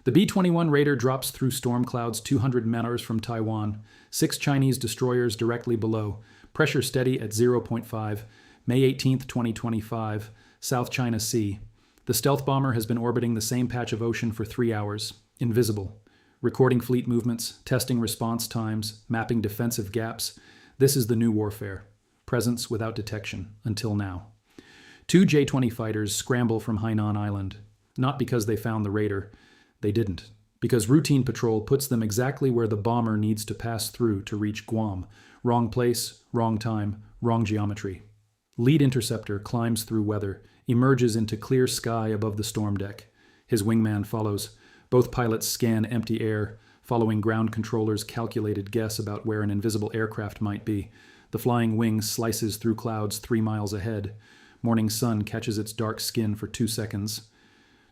The B-21 Raider drops through storm clouds 200 meters from Taiwan, 6 Chinese destroyers directly below, pressure steady at 0.5, May 18, 2025, South China Sea. The stealth bomber has been orbiting the same patch of ocean for 3 hours, invisible, recording fleet movements, testing response times, mapping defensive gaps. This is the new warfare. Presence without detection, until now. 2 J-20 fighters scramble from Hainan Island, not because they found the Raider. They didn't, because routine patrol puts them exactly where the bomber needs to pass through to reach Guam. Wrong place, wrong time, wrong geometry. Lead interceptor climbs through weather, emerges into clear sky above the storm deck. His wingman follows. Both pilots scan empty air, following ground controllers' calculated guess about where an invisible aircraft might be. The flying wing slices through clouds 3 miles ahead. Morning sun catches its dark skin for 2 seconds.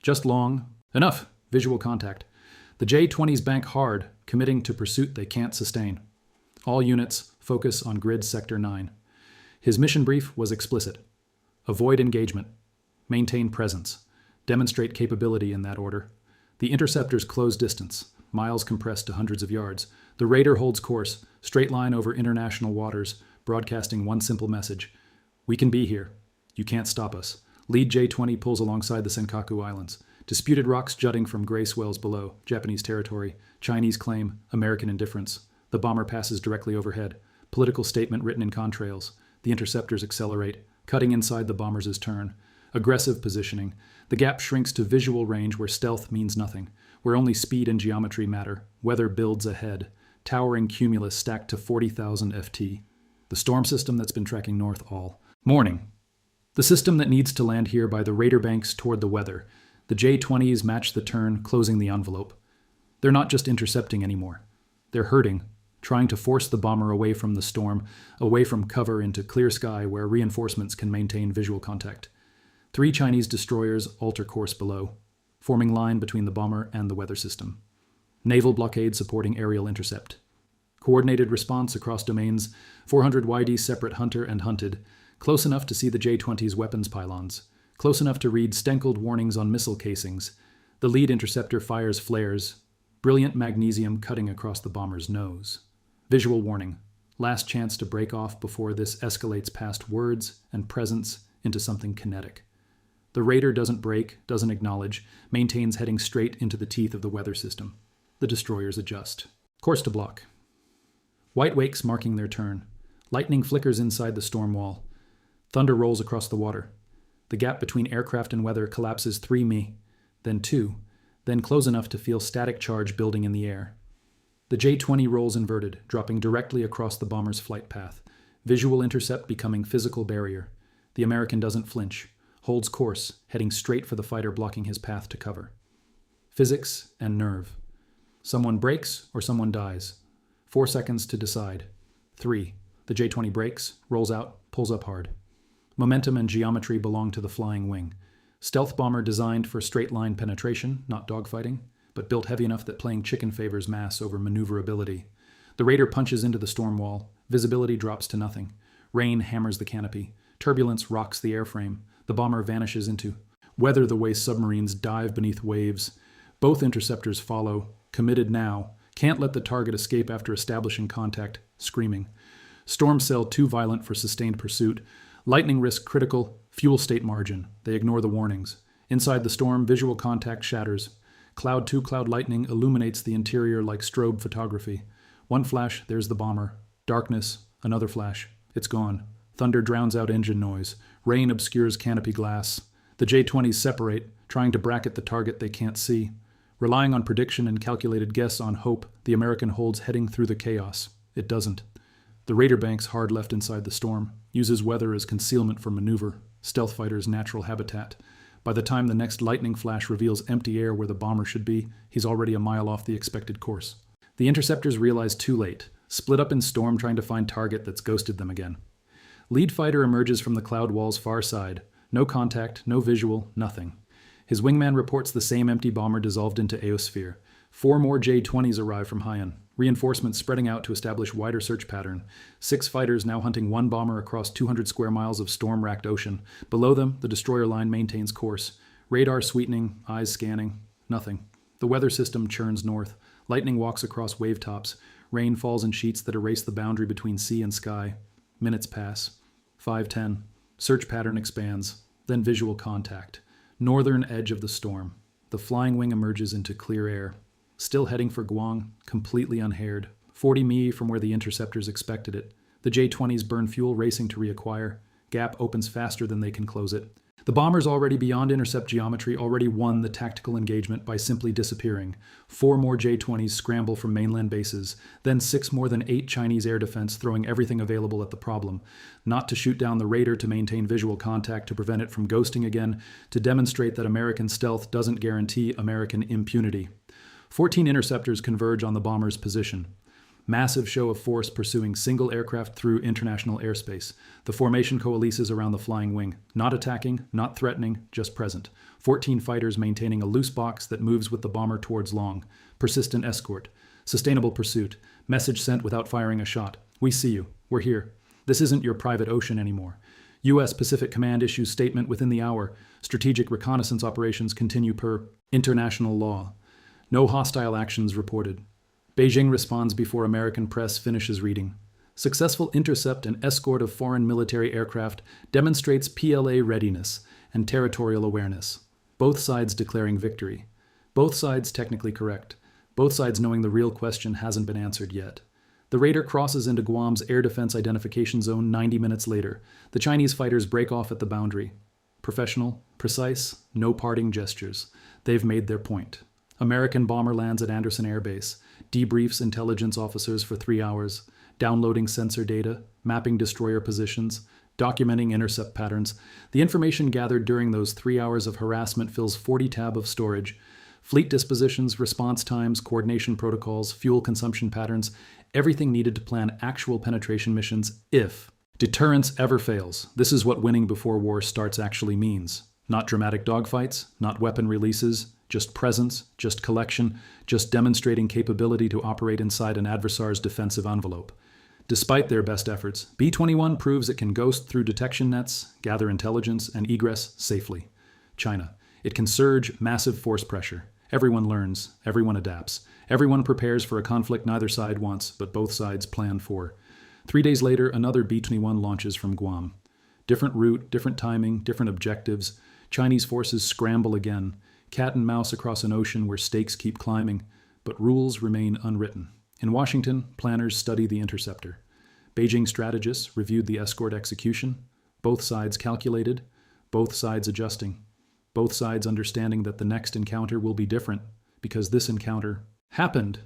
Just long. Enough! Visual contact. The J-20s bank hard, committing to pursuit they can't sustain. All units focus on grid sector 9. His mission brief was explicit. Avoid engagement. Maintain presence. Demonstrate capability in that order. The interceptors close distance, miles compressed to hundreds of yards. The Raider holds course, straight line over international waters, broadcasting one simple message. We can be here. You can't stop us. Lead J-20 pulls alongside the Senkaku Islands. Disputed rocks jutting from gray swells below, Japanese territory. Chinese claim, American indifference. The bomber passes directly overhead. Political statement written in contrails. The interceptors accelerate, cutting inside the bomber's turn. Aggressive positioning. The gap shrinks to visual range where stealth means nothing, where only speed and geometry matter. Weather builds ahead. Towering cumulus stacked to 40,000 FT. The storm system that's been tracking north all morning. The system that needs to land here by the Raider banks toward the weather. The J-20s match the turn, closing the envelope. They're not just intercepting anymore. They're herding, trying to force the bomber away from the storm, away from cover into clear sky where reinforcements can maintain visual contact. 3 Chinese destroyers alter course below, forming line between the bomber and the weather system. Naval blockade supporting aerial intercept. Coordinated response across domains, 400 YD separate hunter and hunted, close enough to see the J-20's weapons pylons, close enough to read stenkled warnings on missile casings. The lead interceptor fires flares, brilliant magnesium cutting across the bomber's nose. Visual warning, last chance to break off before this escalates past words and presence into something kinetic. The Raider doesn't break, doesn't acknowledge, maintains heading straight into the teeth of the weather system. The destroyers adjust. Course to block. White wakes marking their turn. Lightning flickers inside the storm wall. Thunder rolls across the water. The gap between aircraft and weather collapses 3 mi, then 2, then close enough to feel static charge building in the air. The J-20 rolls inverted, dropping directly across the bomber's flight path. Visual intercept becoming physical barrier. The American doesn't flinch, holds course, heading straight for the fighter blocking his path to cover. Physics and nerve. Someone breaks or someone dies. 4 seconds to decide. 3. The J-20 breaks, rolls out, pulls up hard. Momentum and geometry belong to the flying wing. Stealth bomber designed for straight-line penetration, not dogfighting, but built heavy enough that playing chicken favors mass over maneuverability. The Raider punches into the storm wall. Visibility drops to nothing. Rain hammers the canopy. Turbulence rocks the airframe. The bomber vanishes into weather the way submarines dive beneath waves. Both interceptors follow, committed now, can't let the target escape after establishing contact, screaming. Storm cell too violent for sustained pursuit. Lightning risk critical, fuel state margin. They ignore the warnings. Inside the storm, visual contact shatters. Cloud 2 cloud lightning illuminates the interior like strobe photography. One flash, there's the bomber. Darkness, another flash. It's gone. Thunder drowns out engine noise. Rain obscures canopy glass. The J-20s separate, trying to bracket the target they can't see. Relying on prediction and calculated guess on hope, the American holds heading through the chaos. It doesn't. The Raider banks hard left inside the storm, uses weather as concealment for maneuver, stealth fighter's natural habitat. By the time the next lightning flash reveals empty air where the bomber should be, he's already a mile off the expected course. The interceptors realize too late, split up in storm trying to find target that's ghosted them again. Lead fighter emerges from the cloud wall's far side. No contact, no visual, nothing. His wingman reports the same empty bomber dissolved into aosphere. 4 more J-20s arrive from Hainan. Reinforcements spreading out to establish wider search pattern. 6 fighters now hunting 1 bomber across 200 square miles of storm-racked ocean. Below them, the destroyer line maintains course. Radar sweetening, eyes scanning. Nothing. The weather system churns north. Lightning walks across wave tops. Rain falls in sheets that erase the boundary between sea and sky. Minutes pass. 5:10. Search pattern expands. Then visual contact. Northern edge of the storm. The flying wing emerges into clear air. Still heading for Guam, completely unhaired. 40 mi from where the interceptors expected it. The J-20s burn fuel racing to reacquire. Gap opens faster than they can close it. The bombers already beyond intercept geometry already won the tactical engagement by simply disappearing. 4 more J-20s scramble from mainland bases, then 6 more than 8 Chinese air defense throwing everything available at the problem. Not to shoot down the raider to maintain visual contact to prevent it from ghosting again, to demonstrate that American stealth doesn't guarantee American impunity. 14 interceptors converge on the bomber's position. Massive show of force pursuing single aircraft through international airspace. The formation coalesces around the flying wing, not attacking, not threatening, just present. 14 fighters maintaining a loose box that moves with the bomber towards long. Persistent escort. Sustainable pursuit. Message sent without firing a shot. We see you. We're here. This isn't your private ocean anymore. U.S. Pacific Command issues statement within the hour. Strategic reconnaissance operations continue per international law. No hostile actions reported. Beijing responds before American press finishes reading. Successful intercept and escort of foreign military aircraft demonstrates PLA readiness and territorial awareness. Both sides declaring victory. Both sides technically correct. Both sides knowing the real question hasn't been answered yet. The raider crosses into Guam's air defense identification zone 90 minutes later. The Chinese fighters break off at the boundary. Professional, precise, no parting gestures. They've made their point. American bomber lands at Andersen Air Base, debriefs intelligence officers for 3 hours, downloading sensor data, mapping destroyer positions, documenting intercept patterns. The information gathered during those 3 hours of harassment fills 40 tab of storage. Fleet dispositions, response times, coordination protocols, fuel consumption patterns, everything needed to plan actual penetration missions if deterrence ever fails. This is what winning before war starts actually means. Not dramatic dogfights, not weapon releases, just presence, just collection, just demonstrating capability to operate inside an adversary's defensive envelope. Despite their best efforts, B-21 proves it can ghost through detection nets, gather intelligence, and egress safely. China. It can surge massive force pressure. Everyone learns, everyone adapts. Everyone prepares for a conflict neither side wants, but both sides plan for. 3 days later, another B-21 launches from Guam. Different route, different timing, different objectives. Chinese forces scramble again. Cat and mouse across an ocean where stakes keep climbing, but rules remain unwritten. In Washington, planners study the interceptor. Beijing strategists reviewed the escort execution. Both sides calculated, both sides adjusting, both sides understanding that the next encounter will be different because this encounter happened.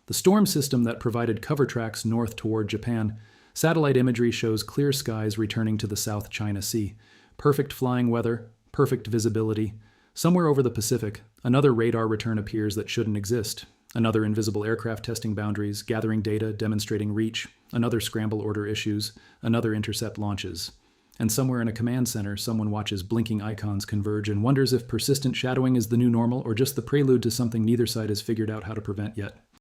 The storm system that provided cover tracks north toward Japan. Satellite imagery shows clear skies returning to the South China Sea. Perfect flying weather, perfect visibility. Somewhere over the Pacific, another radar return appears that shouldn't exist. Another invisible aircraft testing boundaries, gathering data, demonstrating reach. Another scramble order issues. Another intercept launches. And somewhere in a command center, someone watches blinking icons converge and wonders if persistent shadowing is the new normal or just the prelude to something neither side has figured out how to prevent yet.